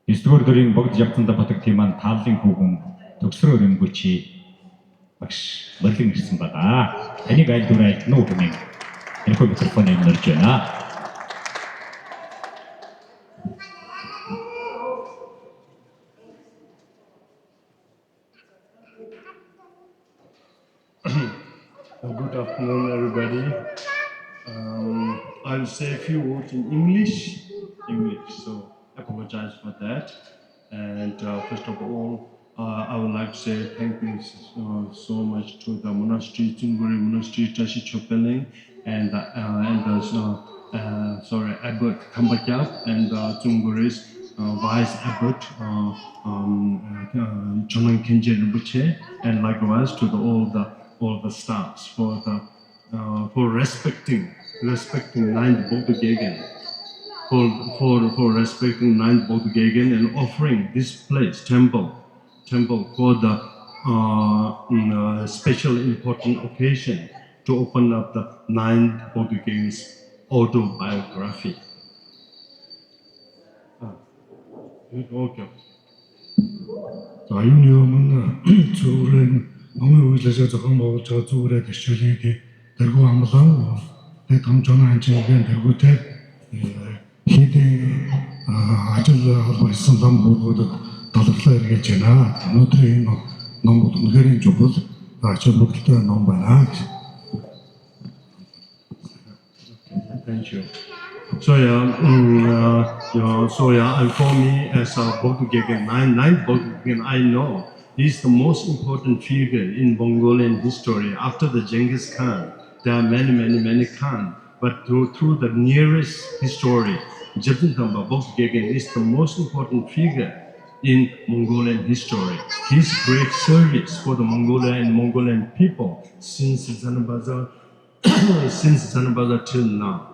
9-р дөрийн богд жавцандамба хутагтын маань тааллын хүүхэн төгсрөө өрөмгөчи багш болон ирсэн байгаа. Таныг аль дүр айлтна уу гэмээр энэхүү микрофоныг нэрж байна. Good afternoon, everybody. I'll say a few words in English, so I apologize for that. And first of all, I would like to say thank you so much to the monastery, Tunguri Monastery, Tashi Chopeling, and Abbot Kambakyap, and Tunguri's Vice Abbot, Chonan Kenje Rinpoche, and likewise to all the staffs for respecting ninth Bogd for respecting ninth Bogd and offering this place temple for the special important occasion to open up the ninth Bogd's autobiography. Okay. Юуны өмнө зүгээр номын үйлээс зохион байгуулж байгаа зүгээрээ гэрчлэлийг тэргүүн амлан тэг том жоноо ханчгийн тэргүүтэй хийдийн ажил холбоо хийсэн лам бүргүүдэд талхлаа эргэж байна. Өнөөдрийн энэ ном бол үнэхээр чухал ажил бүгдтэй ном байна. Thank you. So and for me as a Bogd ninth Bogd, I know he's the most important figure in Mongolian history. After the Genghis Khan, there are many Khan, but through the nearest history, Jabdandamba Bogd is the most important figure in Mongolian history. His great service for the Mongolian people since Zanabazar till now.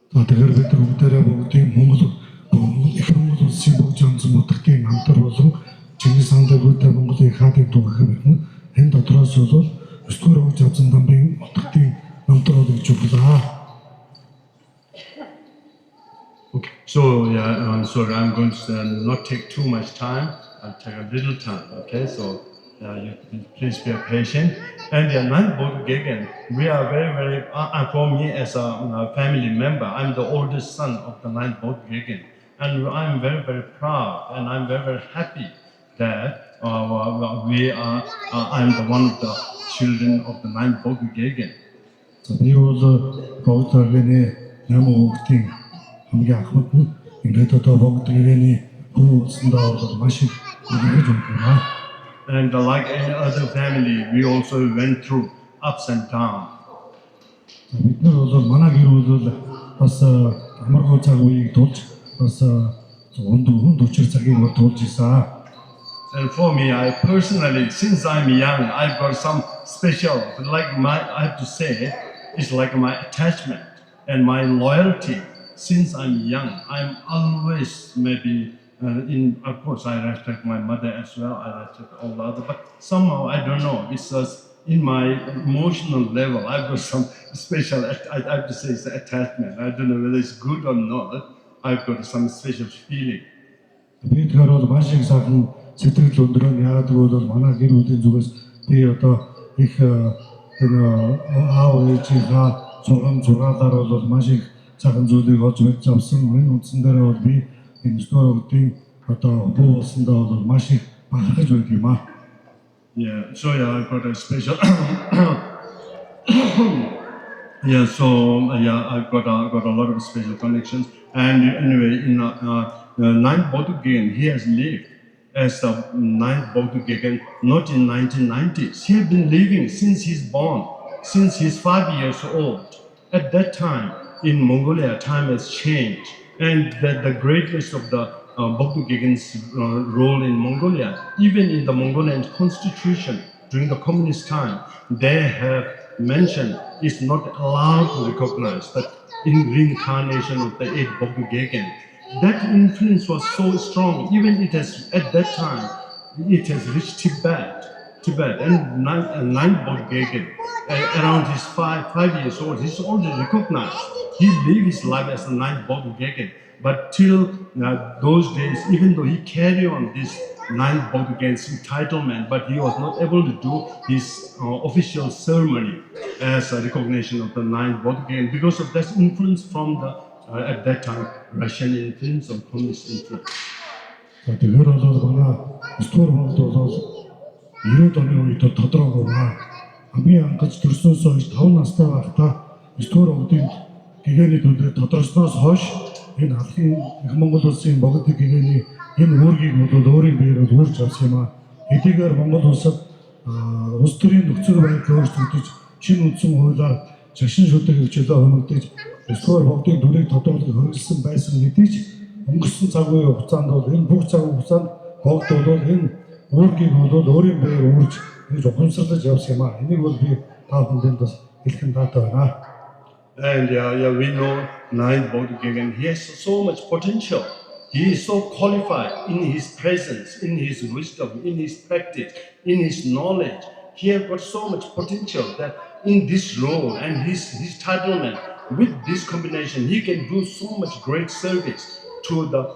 Тэгэхээр бид бүгдээрээ бүгдийн Монгол их Монгол улсын богд жавзан хутагтын намтар болон Чингис хаан дэргүүтэй Монголын хаадыг түгэх юм. Энэ дотроос бол 9-р богд жавзандамбын хутагтын намтар болыг жуулаа. Okay, so sorry, I'm going to not take too much time. I'll take a little time. Okay, so you please be patient. And the ninth Bogd, we are very for me as a family member, I'm the oldest son of the ninth Bogd, and I'm very proud and I'm very happy that I'm the one of the children of the ninth Bogd. So we also Bogd намуудын хамгийн ахмад нь ингээд одоо Богдгийн хөрвүүлэгчдээ маш их өгөөж байна. And like any other family, we also went through ups and downs. Бид нар бол манай гэр бүл бас амаргүй цаг үеийг тулж бас хүнд учир цагийг тулж исэн. And for me, I personally, since I'm young, I've got some special, I have to say, it's like my attachment and my loyalty. Since I'm young, I'm always of course, I respect my mother as well, I respect all the others, but somehow, I don't know, it's just in my emotional level, I've got some special, I have to say it's attachment. I don't know whether it's good or not, I've got some special feeling. Би тэр бол маш их сайхан сэтгэл өндрөн яагаад гэвэл манай гэр бүлийн зүгээс би одоо их аав ээжийнхаа сургаалаар бол маш их цагаан зүйлийг олж мэдж авсан. Энэ үндсэн дээр бол би энэ сторогийн одоо буу болсондоо бол маш их бахархаж байдаг юм аа. Yeah, so I've got a special I've got a lot of special connections. And anyway, in ninth Bogd, he has lived as the ninth Bogd, not in 1990s. He had been living since he's born, since he's 5 years old. At that time, in Mongolia, time has changed, and the greatness of the Bogd's role in Mongolia, even in the Mongolian constitution during the communist time, they have mentioned it's not allowed to recognize that in reincarnation of the 8th Bogd. That influence was so strong, even it has at that time it has reached Tibet and ninth Bogd, around his five years old, he's already recognized. He lived his life as the ninth Bogd. But till those days, even though he carried on this 9th BOGD's entitlement, but he was not able to do his official ceremony as a recognition of the 9th BOGD because of that influence from the, at that time, Russian influence or communist influence. За тэгэхээр бол манай 9-р богд бол 90-ад оны үед тодорхой байна. Хамгийн анхаж төрснөөс хойш 5 настай байхдаа 9-р богдын гэгээний төлөв тодорхойсноос хойш энэ алхын их Монгол улсын богд гэгээний энэ үүргийг бол өөрийн биеэр үрж авсан юм а. Эдгээр Монгол улсад улс төрийн нөхцөл байдал өөрчлөгдөж шинэ үндсэн хуулиар шашин шүтэг хөгжлөө хөнөөгдөж 9-р богдын дүрийг тодорхойлох хэрэгэлсэн байсан хэдий ч өнгөрсөн цагийн хугацаанд бол энэ бүх цагийн хугацаанд богд бол энэ үүргийг бол өөрийн биеэр үрж ингэж ухамсарлаж явсан юм а. Энийг бол би та бүхэнд бас хэлхэн таатай байна. And we know 9th BOGD, he has so much potential. He is so qualified in his presence, in his wisdom, in his practice, in his knowledge. He has got so much potential that in this role and his entitlement, with this combination, he can do so much great service to the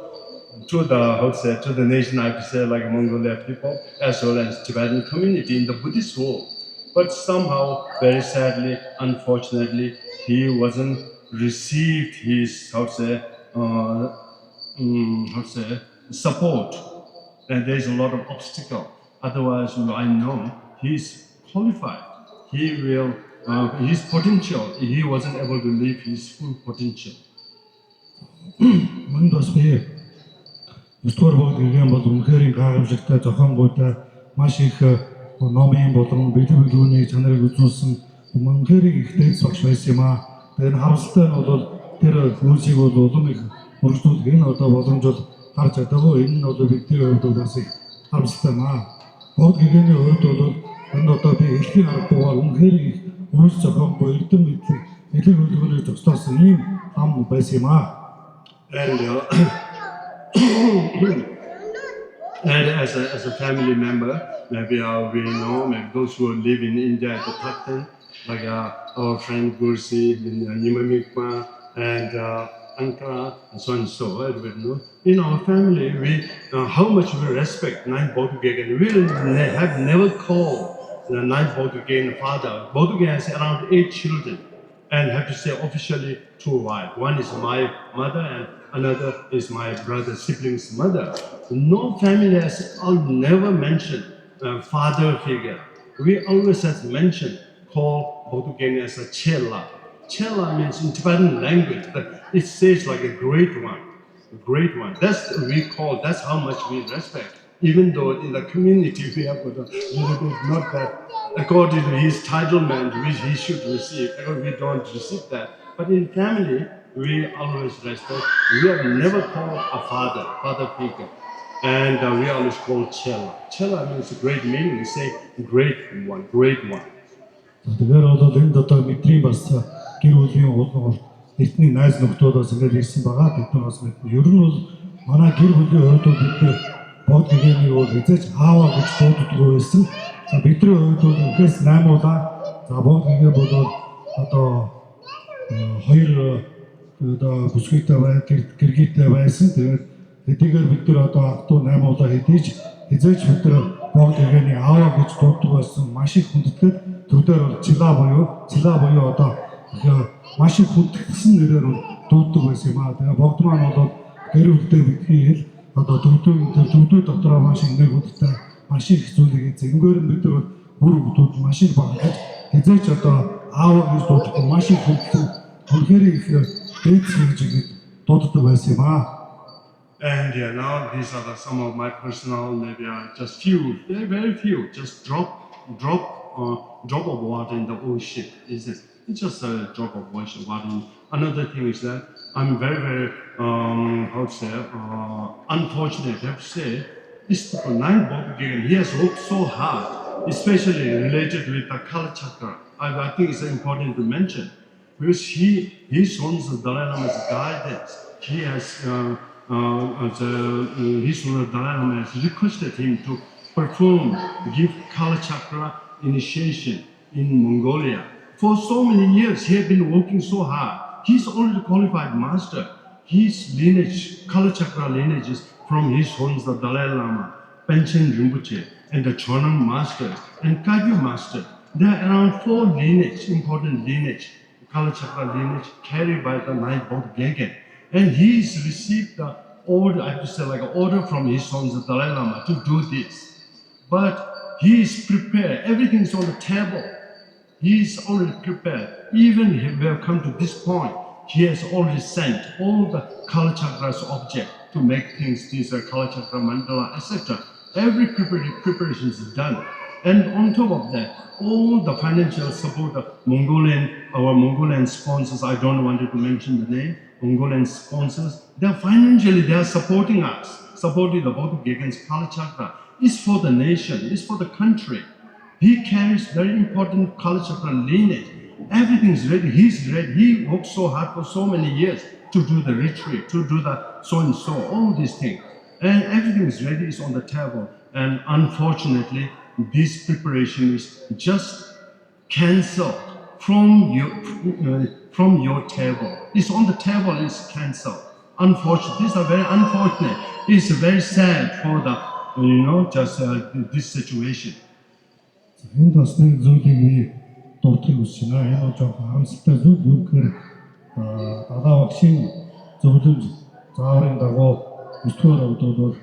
nation, I have to say, like Mongolia people, as well as Tibetan community in the Buddhist world. But somehow, very sadly, unfortunately, he wasn't received his support, and there's a lot of obstacle. Otherwise, I know he's qualified. He will his potential. He wasn't able to live his full potential. Мөн бас би 9-р богд гэгээн бол үнэхээр гайхамшигтай зохионгуудаа маш их номын болон бэлтгэлийн чанарыг үзүүлсэн үнэхээр их дэд багш байсан юм а. Тэгэхээр харамсалтай нь бол тэр хүмүүсийг бол улам их өргөжлүүлэх энэ одоо боломж бол гарч чадаагүй. Энэ нь бол бидний хувьд бас их харамсалтай юм а. Богд гэгээний хувьд бол энэ одоо би хэлхийн аргагүйгээр үнэхээр их үйлс зохионгоо эрдэм мэдлэг элэг хөлгөөний зогсоосон ийм хам байсан юм а. And as a family member, maybe we know, maybe those who live in India at the Pakistan, like our friend Gursi, Nimamikma, and Ankara, and so on and so on. Know. In our family, we how much we respect 9th BOGD. We have never called the 9th BOGD father. BOGD has around 8 children, and have to say officially 2 wives. One is my mother, and another is my brother's sibling's mother. No family has never mentioned father figure. We always have mentioned, call BOGD as a chela. Chela means in Tibetan language, but it says like a great one. A great one. That's how much we respect. Even though in the community we have got a little bit, not that according to his entitlement which he should receive, we don't receive that. But in family, we always respect. We have never called a father figure. And we always call Chela. Chela means a great meaning. We say great one, great one. Тэгэхээр бол энд одоо бидний бас гэр бүлийн уулын эртний найз нөхдөөс ингээд ирсэн байгаа. Бид нар бас мэднэ. Ер нь бол манай гэр бүлийн хувьд бид бод гэгээний бол хязгаарч ааваа гэж дууддаг байсан. За бидний хувьд бол үнэхээр 8 удаа. За бод гэгээ бол одоо 2 одоо бүсгүйтэй гэргийтэй байсан. Тэгээд хэдийгээр бид нар одоо агтуу 8 удаа хэдийж хязгаарч бид нар бод гэгээний ааваа гэж дууддаг байсан. Маш их хүндэтгээд төвдөр бол цила буюу одоо маш их хүндэтгсэн нэрээр дууддаг байсан юм аа. Тэгээ богд маань бол гэр бүлтэй бидний хэл одоо төвдөө дотроо маш их нэрүүдтэй маш их зүйлийг зэнгээр нь бид нар бүр бүдүүд маш их багтаж хязгаарч одоо ааваа гэж дууддаг маш их хүндэтсэн үнэхээр их дээд зэрэг дууддаг байсан юм аа. And now these are some of my personal, maybe just few, very few, just drop of water in the ocean. It's just a drop of water. Another thing is that I'm very, unfortunate. I have to say, this 9th BOGD, he has worked so hard, especially related with the Kala Chakra. I think it's important to mention because he shows the Dalai Lama's guidance. He has his Dalai Lama has requested him to give Kala Chakra initiation in Mongolia. For so many years, he had been working so hard. He's already qualified master. his lineage, Kala Chakra lineage is from his homes, the Dalai Lama, Panchen Rinpoche, and the Chonam masters, and Kagyu master. There are around 4 lineage, important lineage, Kala Chakra lineage carried by the ninth Bodh. And he's received the order, I have to say, like an order from his sons, the Dalai Lama, to do this. But he is prepared, everything is on the table. He is already prepared. Even if we have come to this point, he has already sent all the Kala Chakra's object to make things, these Kala Chakra mandala, etc. Every preparation is done. And on top of that, all the financial support of our Mongolian sponsors, I don't want to mention the name, Mongolian sponsors, they are supporting us, supporting the Bodh Gegen's Kala Chakra. It's for the nation, it's for the country. He carries very important Kala Chakra lineage. Everything's ready, he's ready. He worked so hard for so many years to do the retreat, to do the so and so, all these things. And everything is ready, it's on the table. And unfortunately, this preparation is just cancelled from your table. It's on the table, it's cancelled. Unfortunately, these are very unfortunate. It's very sad for the, this situation. Энэ бас нэг зүйлийг дурдах хүсэж байна. Энэ жоохон харамсалтай зүйл юу гэхээр далаа багшийн зөвлөмж зааврын дагуу 9-р авд бол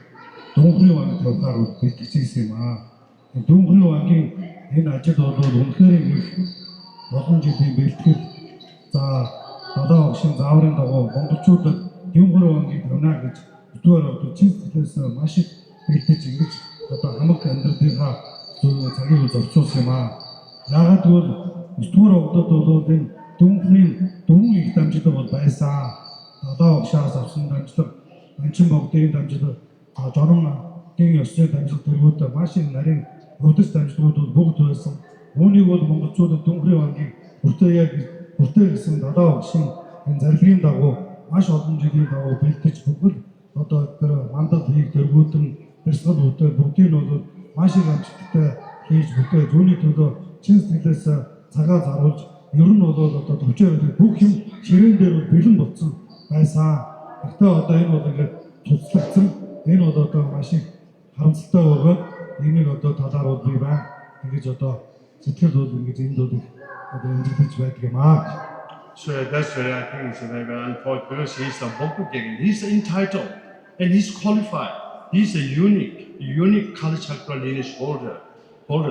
Дүнхрийн ванг тавхаар бэлтгэжсэн юм аа. Дүнхрийн вангийн энэ ажил бол үнэхээр их олон жилийн бэлтгэл за далаа багшийн зааврын дагуу монголчуудад Дүнхрийн вангийг тавина гэж 9-р авд чиглэлээс маш их бэлтэж ингэж одоо хамаг амьдралынхаа цагийг зорцуулсан юм аа. Яагаад гэвэл 9-р авдад бол энэ Дүнхрийн их дамжлаг бол байсан. Далаа багшаас авсан дамжлаг, Манчин БОГД-ийн дамжлаг, Жорон ёсны дамжлаг тэргүүд маш их нарийн өвдөс дамжлагууд бол бүгд байсан. Үүнийг бол монголчуудад Дүнхрийн вангийг бүртээ гэсэн далаа багшийн энэ зарилгын дагуу маш олон жилийн дагуу бэлтэж бүгд одоо тэр мандал хийх тэргүүдэн бэрсгэл бүтээл бүгдийг бол маш их амжилттай хийж бүтээл зүүнний төлөө чин сэтгэлээс цагаа заруулж ер нь бол одоо төвчөө бүх юм ширээн дээр бэлэн болсон байсан. Гэхдээ одоо энэ бол ингээд цуцлагдсан. Энэ бол одоо маш их харамсалтай байгаад энийг одоо талаар бол би байна. Ингэж одоо сэтгэл бол ингэж энд бол одоо эмзэглэж байдаг юм аа. So that's very, I think it's very unfortunate because he's a Bodh Gegan. He's entitled and he's qualified. He's a unique Kala Chakra lineage holder.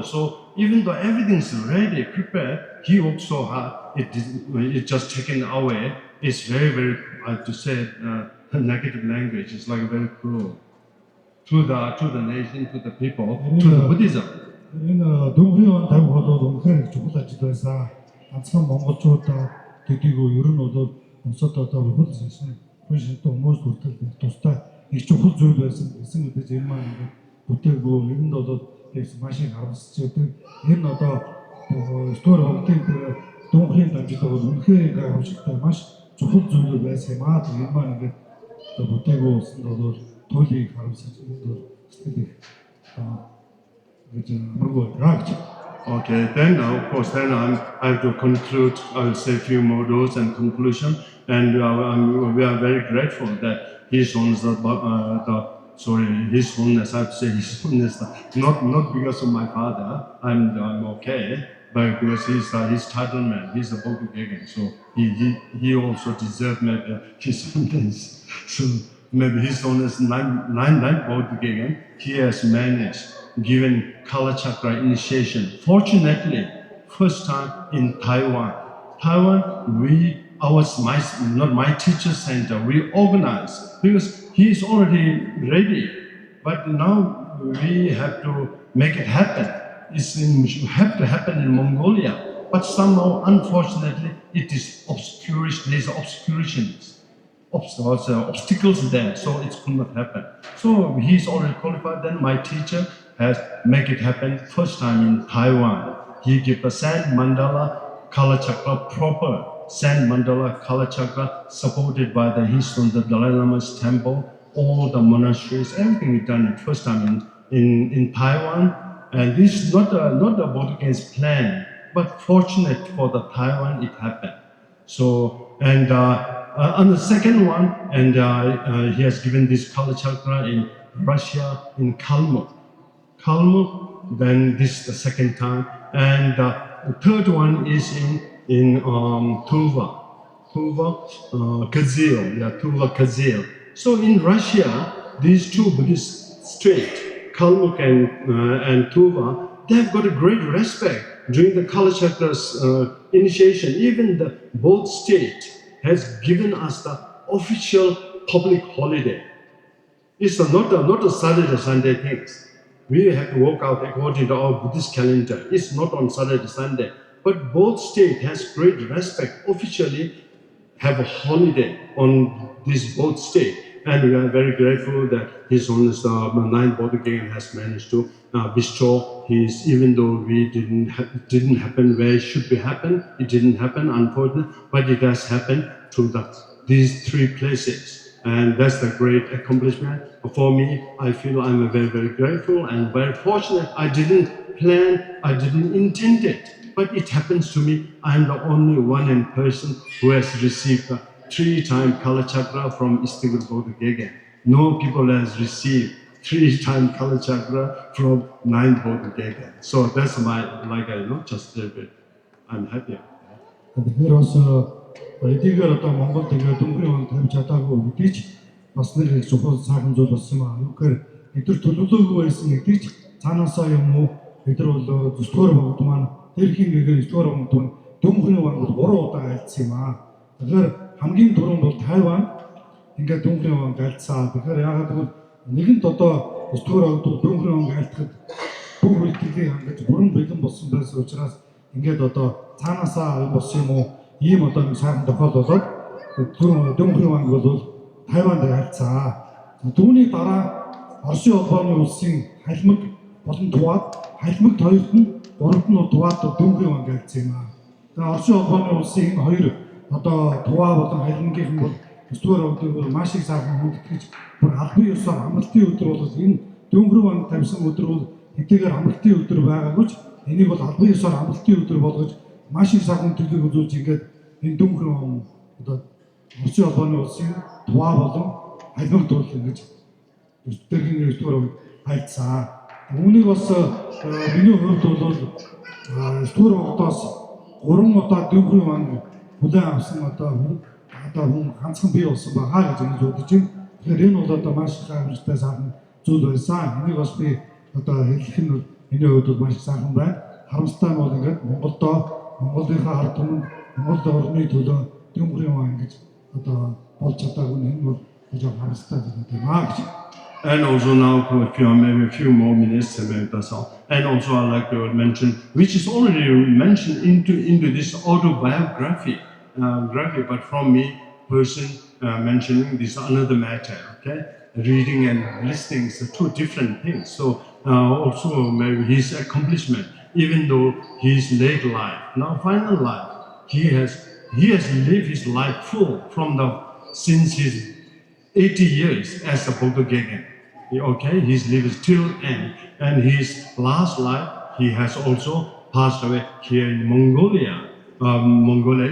So even though everything's ready, prepared, he worked so hard. It's just taken away. It's very, very, I have to say, negative language. It's like very cruel to the nation, to the people, to the Buddhism. Энэ Дүнхрийн ванг тавих бол үнэхээр чухал ажил байсан. Ганцхан монголчууд төдийгүй ер нь бол өмсөд одоо хөл шашин хүмүүс хүртэл тустай их чухал зүйл байсан. Гэсэн үдэж энэ маань ингээд бүтээгүй энд бол маш их харамсаж байдаг. Энэ одоо 9-р авдын тэр Дүнхрийн дамжлаг бол үнэхээр ингээд хөвшигтэй маш чухал зүйл байсан юм аа. Энэ маань ингээд бүтээгүй болсон бол туйлыг харамсаж энд бол сэтгэл Okay, then of course, then I have to conclude. I will say a few more words and conclusion. And we are very grateful that His Holiness, His Holiness. I have to say His Holiness, not because of my father. I'm okay, but because he's title man. He's a Bodh Gegan, so he also deserves maybe His Holiness. So maybe His Holiness nine Bodh Gegan. He has managed. Given Kala Chakra initiation. Fortunately, first time in Taiwan. My teacher center, we organized because he is already ready. But now we have to make it happen. It have to happen in Mongolia. But somehow, unfortunately, it is there's obstacles there, so it could not happen. So he's already qualified. Then my teacher has make it happen first time in Taiwan. He gave the sand mandala Kala Chakra, proper sand mandala Kala Chakra, supported by the Hishton, the Dalai Lama's temple, all the monasteries, everything we done it first time in Taiwan. And this is not the Bodh Gegan's plan, but fortunate for the Taiwan it happened. So and on the second one, and he has given this Kala Chakra in Russia, in Kalmuk. Then this is the second time, and the third one is in Tuva, Kazil. So in Russia, these two Buddhist states, Kalmuk and Tuva, they have got a great respect during the Kala Chakra's initiation. Even the both state has given us the official public holiday. It's not a Saturday, Sunday things. We have to work out according to our Buddhist calendar. It's not on Saturday, Sunday. But both state has great respect, officially have a holiday on this both state. And we are very grateful that His Holiness the Ninth Bodhigyan has managed to bestow his, even though we didn't happen where it should be happen, it didn't happen, unfortunately, but it has happened to these three places. And that's the great accomplishment. For me, I feel I'm very, very grateful and very fortunate. I didn't plan, I didn't intend it, but it happens to me. I'm the only one in person who has received a 3-time Kala Chakra from Istigal Bodhigyan. No people has received 3-time Kala Chakra from 9th Bodhigyan. So that's my, just a bit. I'm happy. Тэгэхээр бас эдгээр одоо Монгол тэгээ дөнгөрийн он тавьж чадаагүй гэдгийг бас нэг их чухал сайхан зүйл болсон юм аа. Юу гэхээр эдгээр төлөвлөөгүй байсан гэдгийг цаанаасаа юм уу эдгээр бол зөвхөн богд маань тэр хин гэгээ зөвхөн богд маань дөнгөрийн он бол 3 удаа айлцсан юм аа. Тэгэхээр хамгийн түрүүнд бол Тайван ингээд дөнгөрийн он айлцсан. Тэгэхээр яагаад гэвэл нэгэнт одоо зөвхөн богд дөнгөрийн он айлтахад бүх үйлдэлийг хангаж бүрэн бэлэн болсон байсан учраас ингээд одоо цаанаасаа юм болсон юм уу? Ийм одоо нэг сайхан тохиол болоод дөнгөрийн он бол Тайванд айлцсан. Түүний дараа Оросын улбооны улсын халимаг болон туваад халимагт хоёрт нь гуравт нь туваад дөнгөрийн он айлцсан юм аа. Тэгээ Оросын улбооны улсын энэ хоёр одоо туваа болон халимагийнх нь бол өсвөр өгдөг маш их сайхан хүндэтгэж бүр албан ёсоор амралтын өдөр бол энэ дөнгөрийн он тавьсан өдөр бол хэдийгээр амралтын өдөр байгаагүй ч энийг бол албан ёсоор амралтын өдөр болгож маш их сайхан төлөв үзүүлж ингээд энэ дөнгөрийн он одоо Оросын улбооны улсын туваа болон халимагт бол ингэж өсвөрийн өсвөр айлцсан. Үүнийг бас миний хувьд бол өсвөр огдоос 3 удаа дөнгөрийн он хүлээн авсан одоо хүн ганцхан бий болсон байгаа гэж ингэж бодож байна. Тэгэхээр энэ бол одоо маш их амжилттай сайхан зүйл байсан. Энийг бас би одоо хэлэх нь миний хувьд бол маш сайхан байна. Харамсалтай нь бол ингээд Монголынхаа ард түмэнд Монгол орны төлөө дөнгөрийн он ингэж одоо болж чадаагүй нь энэ бол жоо харамсалтай зүйл байна гэж. And also now for maybe a few more minutes, that's all. And also I like to mention, which is already mentioned into this autobiography, but from me, person mentioning this another matter, okay? Reading and listening is two different things. So also maybe his accomplishment, even though his late life, now final life, he has lived his life full since his 80 years as a Bodhigyan. Okay, he's lived till end, and his last life he has also passed away here in Mongolia.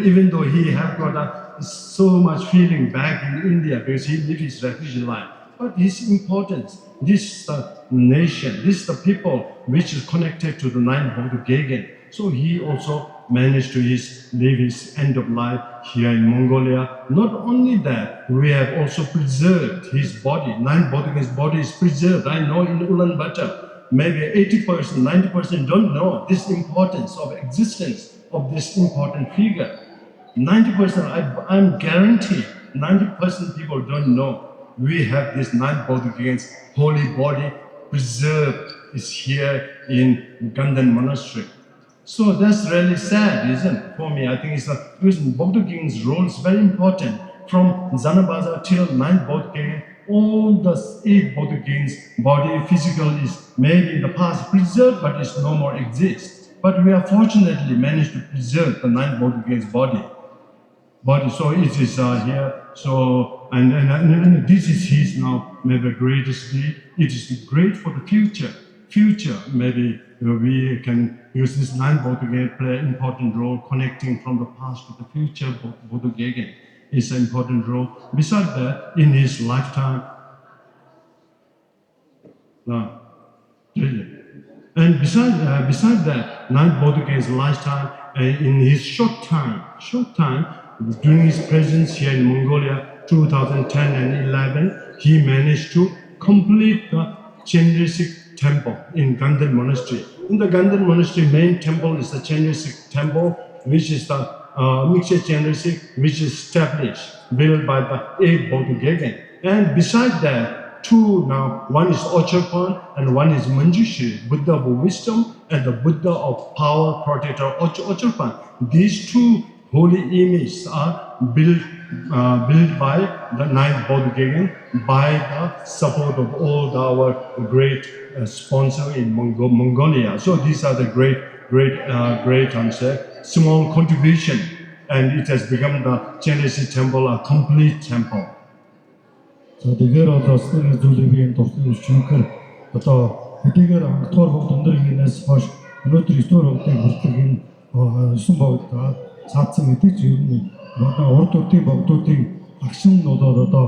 Even though he have got so much feeling back in India because he lived his refugee life, but his importance, this is the nation, this is the people which is connected to the 9th Bodhigyan. So he also managed to live his end of life here in Mongolia. Not only that, we have also preserved his body. 9th Bodhigyan's body is preserved. I know in Ulaanbaatar, maybe 80%, 90% don't know this importance of existence of this important figure. 90%, I'm guaranteed, 90% people don't know. We have this 9th Bodhigyan's holy body preserved is here in Ganden Monastery. So that's really sad, isn't it? For me, I think because Bodhigyan's role is very important. From Zanabhaza till 9th Bodhigyan, all the 8 Bodhigyans' body, physical is maybe in the past preserved, but it no more exists. But we have fortunately managed to preserve the 9th Bodhigyan's body. So it is here. So and this is his now maybe greatest deed. It is great for the future. Maybe we can use this 9th Bodhigyan play an important role connecting from the past to the future Bodhigyan. is an important role. Besides that, in his lifetime, and besides that, ninth Buddha's lifetime, in his short time, during his presence here in Mongolia, 2010 and 11, he managed to complete the Chenrezig temple in Ganden Monastery. In the Ganden Monastery, main temple is the Chenrezig temple, which is the Mikse Chenrezig, which is established, built by the 8th Bodhigegen. And beside that, two now, one is Ochorpan and one is Manjushri, Buddha of wisdom and the Buddha of power, protector Ochorpan. These two holy images are built by the 9th Bodhigegen by the support of all our great sponsors in Mongolia. So these are the great small contribution, and it has become the Chenrezig temple a complete temple. За тэгэхээр одоо сэтгүүл зүйлийн дуртай өчнөхөр одоо хэдийгээр анхдуур богд өндөргийнээс хойш өнөөдөр 9 богдыг хүртэл энэ 9 богд цаадсан мэдээж ер нь урд урдын богдуудын агшин нь болоод одоо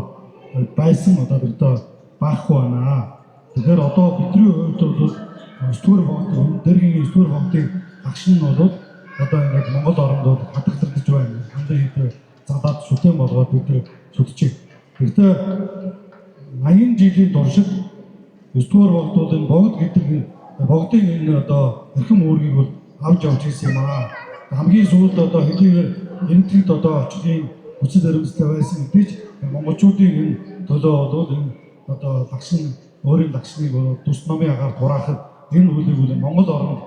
байсан одоо баахгүй байна. Тэгэхээр одоо бидний хувьд бол 9 богд дэргийн 9 богдын агшин нь бол одоо ингээд Монгол оронд бол хадгалагдаж байна. Хандаа хэд задаад шүтэн болгоод бид шүтчих. Гэхдээ 80 жилийн туршид 9-р богдуудын богд гэдэг богдын энэ одоо эрхэм үүргийг бол авч явж ирсэн юм аа. Хамгийн сүүлд одоо хэдийгээр энэтгэд одоо очихын хүчил баримттай байсан гэж монголчуудын энэ төлөө бол энэ одоо лагшин өөрийн лагшныг тус номын агаар хураахад энэ үлийг бол Монгол оронд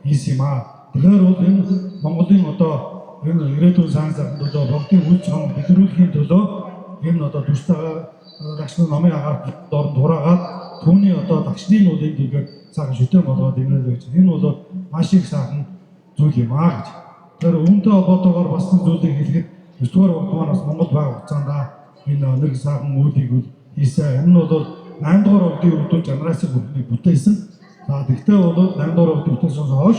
хийсэн юм аа. Тэгэхээр бол энэ Монголын одоо энэ ирээдүйн сайн сайханд одоо богдын үйл чон бидрүүлэхийн төлөө энэ одоо тусдаа лагшны номын агаар дорд хураагаад түүний одоо лагшны нуулыг ингээд цаг шүтэн болгоод имлэл гэж. Энэ бол маш их сайхан зүйл юм аа гэж. Тэр үүнтэй холбоотойгоор бас нэг зүйлийг хэлэхэд 9-р богд манаас Монгол баг хугацаанд энэ нэг сайхан үйлийг хийсэн. Энэ нь бол 8-р богдын үед жанраас бүрхнийг бүтээсэн. За тэгтээ бол 8-р богдын бүтээснээс хойш